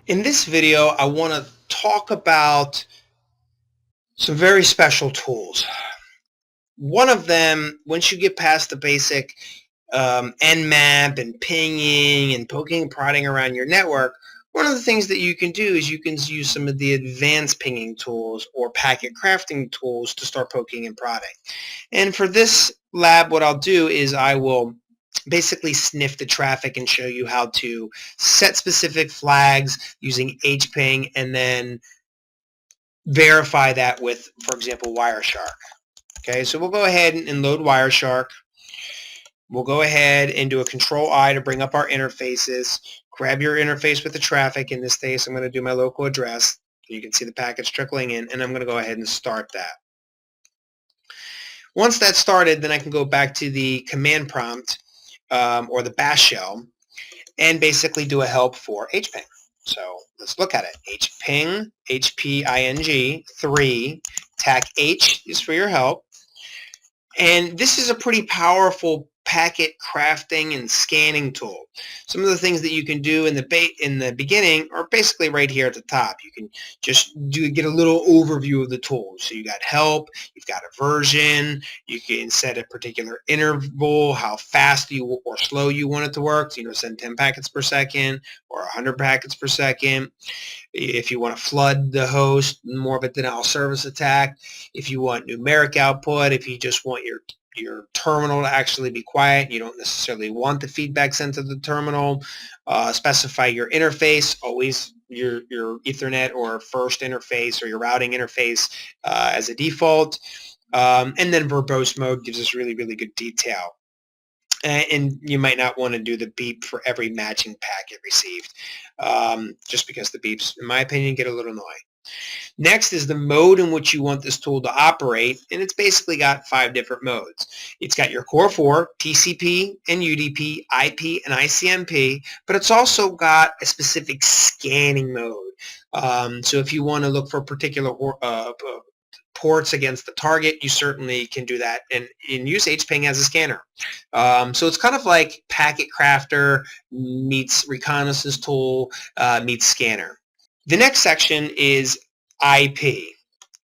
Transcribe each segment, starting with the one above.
In this video, I want to talk about some very special tools. One of them, once you get past the basic Nmap and pinging and poking and prodding around your network, one of the things that you can do is you can use some of the advanced pinging tools or packet crafting tools to start poking and prodding. And for this lab, what I'll do is I will basically sniff the traffic and show you how to set specific flags using hPing and then verify that with, for example, Wireshark. Okay, so we'll go ahead and load Wireshark. We'll go ahead and do a Control-I to bring up our interfaces. Grab your interface with the traffic. In this case, I'm going to do my local address. You can see the packets trickling in, and I'm going to go ahead and start that. Once that's started, then I can go back to the command prompt or the bash shell and basically do a help for hPing. So let's look at it. hPing, hPing3, tac H is for your help. And this is a pretty powerful packet crafting and scanning tool. Some of the things that you can do in the beginning are basically right here at the top. You can just get a little overview of the tool. So you got help, you've got a version, you can set a particular interval, how fast you or slow you want it to work. So, send 10 packets per second or 100 packets per second. If you want to flood the host, more of a denial of service attack. If you want numeric output, if you just want your terminal to actually be quiet, you don't necessarily want the feedback sent to the terminal. Specify your interface, always your Ethernet or first interface or your routing interface as a default. And then verbose mode gives us really, really good detail. And you might not want to do the beep for every matching packet received, just because the beeps, in my opinion, get a little annoying. Next is the mode in which you want this tool to operate, and it's basically got 5 different modes. It's got your core 4, TCP and UDP, IP and ICMP, but it's also got a specific scanning mode. So if you want to look for particular ports against the target, you certainly can do that and use hPing as a scanner. So it's kind of like packet crafter meets reconnaissance tool meets scanner. The next section is IP.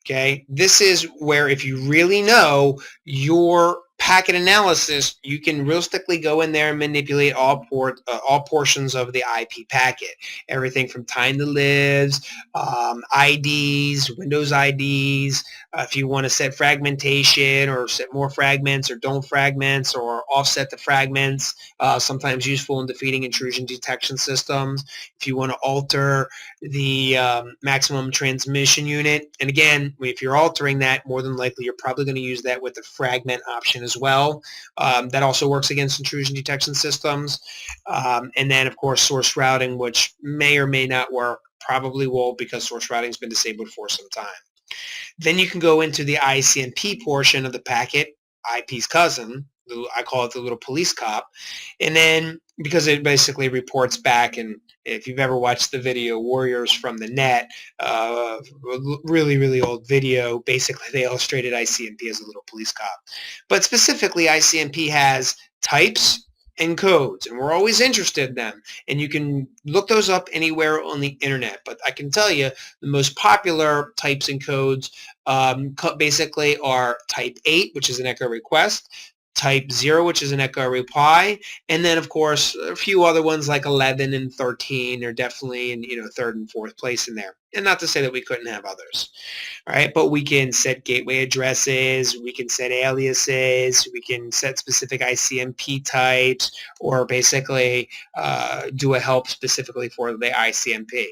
Okay, this is where if you really know your packet analysis, you can realistically go in there and manipulate all portions of the IP packet. Everything from time to lives, IDs, Windows IDs. If you want to set fragmentation or set more fragments or don't fragments or offset the fragments, sometimes useful in defeating intrusion detection systems. If you want to alter the maximum transmission unit, and again, if you're altering that, more than likely you're probably going to use that with the fragment option as well. That also works against intrusion detection systems. And then, of course, source routing, which may or may not work, probably will, because source routing has been disabled for some time. Then you can go into the ICMP portion of the packet, IP's cousin. I call it the little police cop. And then, because it basically reports back, and if you've ever watched the video Warriors from the Net, really, really old video, basically they illustrated ICMP as a little police cop. But specifically, ICMP has types and codes, and we're always interested in them. And you can look those up anywhere on the internet. But I can tell you the most popular types and codes basically are type 8, which is an echo request, type 0, which is an echo reply, and then, of course, a few other ones like 11 and 13 are definitely in 3rd and 4th place in there. And not to say that we couldn't have others. All right, but we can set gateway addresses, we can set aliases, we can set specific ICMP types, or basically do a help specifically for the ICMP.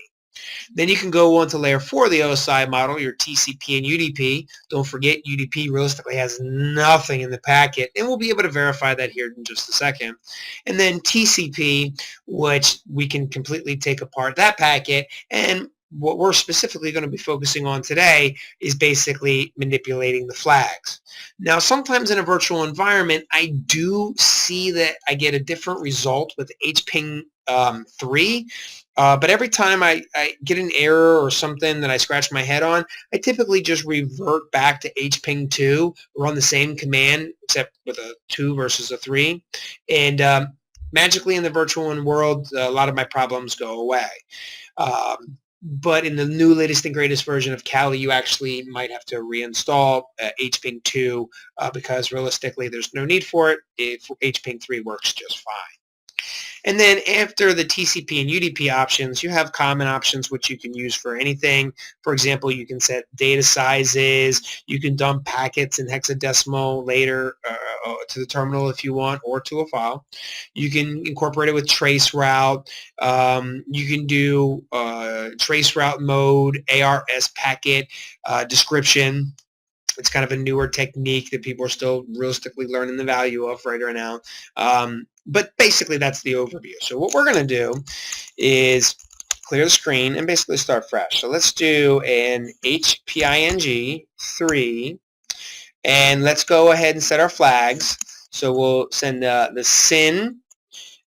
Then you can go on to layer 4 of the OSI model, your TCP and UDP. Don't forget, UDP realistically has nothing in the packet, and we'll be able to verify that here in just a second. And then TCP, which we can completely take apart that packet, and what we're specifically going to be focusing on today is basically manipulating the flags. Now, sometimes in a virtual environment, I do see that I get a different result with hPing3. But every time I get an error or something that I scratch my head on, I typically just revert back to hPing2, run the same command except with a 2 versus a 3, and magically in the virtual world, a lot of my problems go away. But in the new latest and greatest version of Kali, you actually might have to reinstall hPing2 because realistically there's no need for it if hPing3 works just fine. And then after the TCP and UDP options, you have common options which you can use for anything. For example, you can set data sizes, you can dump packets in hexadecimal later to the terminal if you want, or to a file. You can incorporate it with traceroute. You can do traceroute mode, ARS packet description. It's kind of a newer technique that people are still realistically learning the value of right now. But basically, that's the overview. So what we're going to do is clear the screen and basically start fresh. So let's do an hPing3, and let's go ahead and set our flags. So we'll send the SYN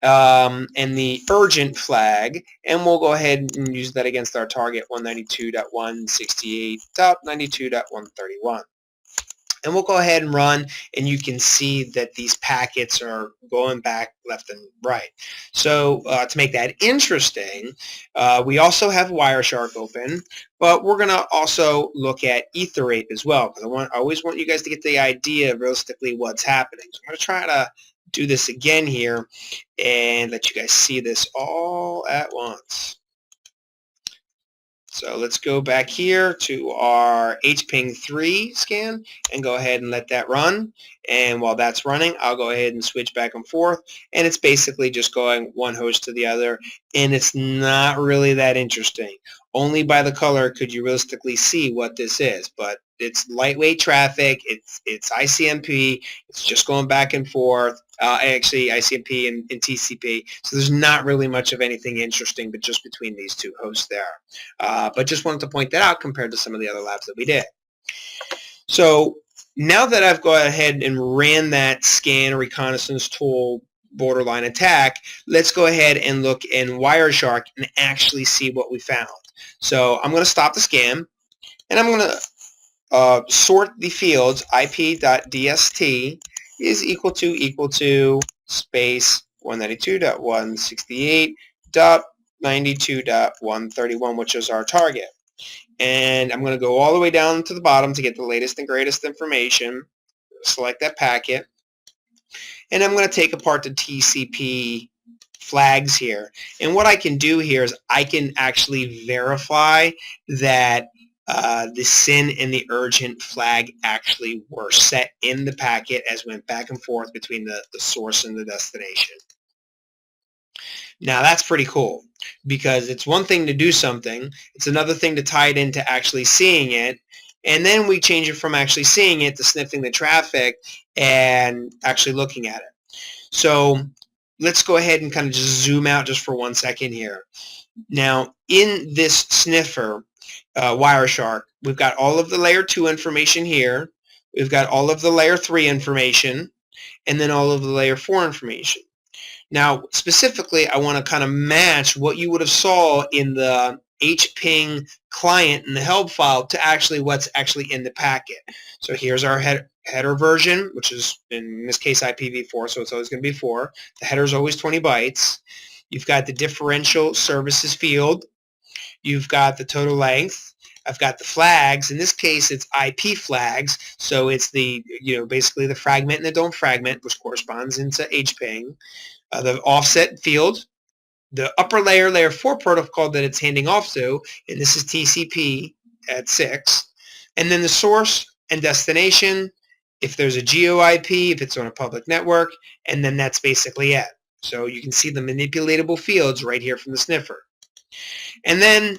and the urgent flag, and we'll go ahead and use that against our target 192.168.92.131. And we'll go ahead and run, and you can see that these packets are going back left and right. So to make that interesting, we also have Wireshark open, but we're going to also look at Etherate as well, because I always want you guys to get the idea of realistically what's happening. So I'm going to try to do this again here and let you guys see this all at once. So let's go back here to our hPing3 scan and go ahead and let that run. And while that's running, I'll go ahead and switch back and forth. And it's basically just going one host to the other. And it's not really that interesting. Only by the color could you realistically see what this is. But it's lightweight traffic. It's ICMP. It's just going back and forth. Actually, ICMP and TCP. So there's not really much of anything interesting, but just between these two hosts there. But just wanted to point that out compared to some of the other labs that we did. So now that I've gone ahead and ran that scan reconnaissance tool borderline attack, let's go ahead and look in Wireshark and actually see what we found. So I'm going to stop the scan, and I'm going to sort the fields. IP.dst is equal to space 192.168.92.131, which is our target. And I'm going to go all the way down to the bottom to get the latest and greatest information. Select that packet. And I'm going to take apart the TCP flags here. And what I can do here is I can actually verify that the SYN and the urgent flag actually were set in the packet as went back and forth between the source and the destination. Now that's pretty cool, because it's one thing to do something, it's another thing to tie it into actually seeing it, and then we change it from actually seeing it to sniffing the traffic and actually looking at it. So let's go ahead and kind of just zoom out just for 1 second here. Now in this sniffer, Wireshark, we've got all of the layer 2 information here, we've got all of the layer 3 information, and then all of the layer 4 information. Now, specifically, I want to kind of match what you would have saw in the hPing client in the help file to actually what's actually in the packet. So here's our header version, which is in this case IPv4, so it's always going to be 4. The header is always 20 bytes. You've got the differential services field. You've got the total length. I've got the flags. In this case, it's IP flags, so it's the basically the fragment and the don't fragment, which corresponds into hPing. The offset field, the upper layer, layer 4 protocol that it's handing off to, and this is TCP at 6, and then the source and destination, if there's a GeoIP, if it's on a public network, and then that's basically it. So you can see the manipulatable fields right here from the sniffer. And then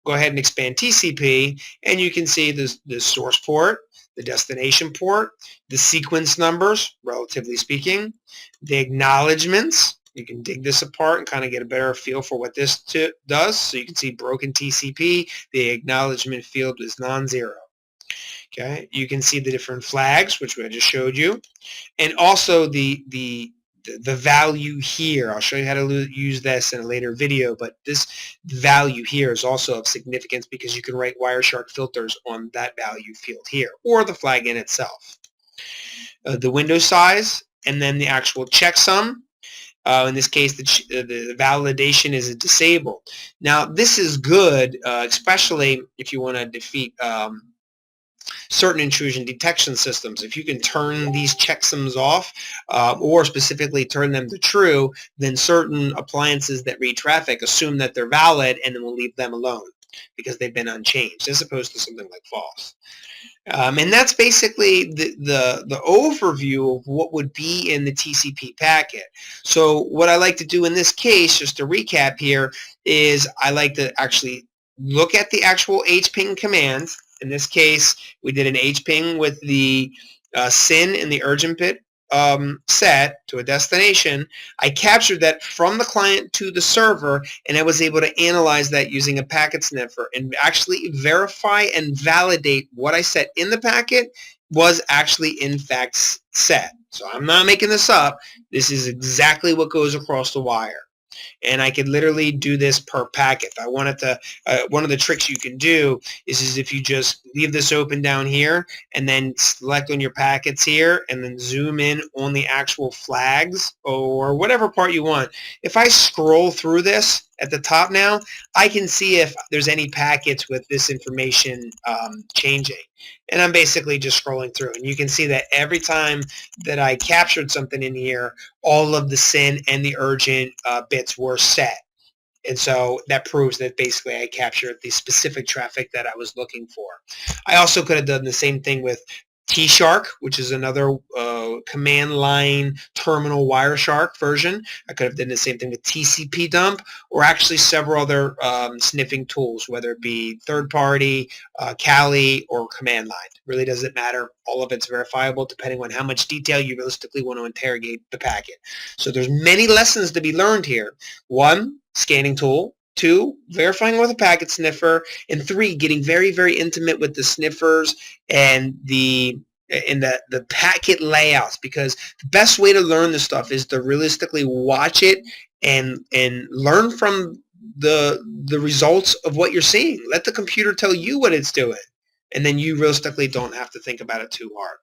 go ahead and expand TCP, and you can see the source port, the destination port, the sequence numbers, relatively speaking, the acknowledgements. You can dig this apart and kind of get a better feel for what this does. So you can see broken TCP, the acknowledgement field is non-zero. Okay, you can see the different flags, which I just showed you, and also the value here. I'll show you how to use this in a later video, but this value here is also of significance because you can write Wireshark filters on that value field here, or the flag in itself. The window size, and then the actual checksum, In this case, the validation is disabled. Now, this is good, especially if you want to defeat certain intrusion detection systems. If you can turn these checksums off, or specifically turn them to true, then certain appliances that read traffic assume that they're valid and then will leave them alone because they've been unchanged, as opposed to something like false. And that's basically the overview of what would be in the TCP packet. So what I like to do in this case, just to recap here, is I like to actually look at the actual hPing commands. In this case, we did an hPing with the SYN and the urgent bit set to a destination. I captured that from the client to the server, and I was able to analyze that using a packet sniffer and actually verify and validate what I set in the packet was actually in fact set. So I'm not making this up. This is exactly what goes across the wire. And I could literally do this per packet. If I wanted to, one of the tricks you can do is if you just leave this open down here and then select on your packets here and then zoom in on the actual flags or whatever part you want. If I scroll through this at the top now, I can see if there's any packets with this information changing. And I'm basically just scrolling through. And you can see that every time that I captured something in here, all of the SYN and the urgent bits were set. And so that proves that basically I captured the specific traffic that I was looking for. I also could have done the same thing with T-Shark, which is another command line terminal Wireshark version. I could have done the same thing with TCP dump, or actually several other sniffing tools, whether it be third-party, Kali, or command line. It really doesn't matter. All of it's verifiable depending on how much detail you realistically want to interrogate the packet. So there's many lessons to be learned here. 1, scanning tool. 2, verifying with a packet sniffer, and 3, getting very, very intimate with the sniffers and the packet layouts, because the best way to learn this stuff is to realistically watch it and learn from the results of what you're seeing. Let the computer tell you what it's doing, and then you realistically don't have to think about it too hard.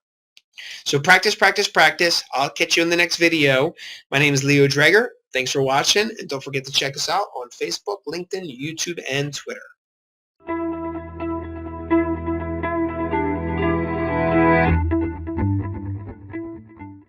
So practice, practice, practice. I'll catch you in the next video. My name is Leo Dreger. Thanks for watching, and don't forget to check us out on Facebook, LinkedIn, YouTube, and Twitter.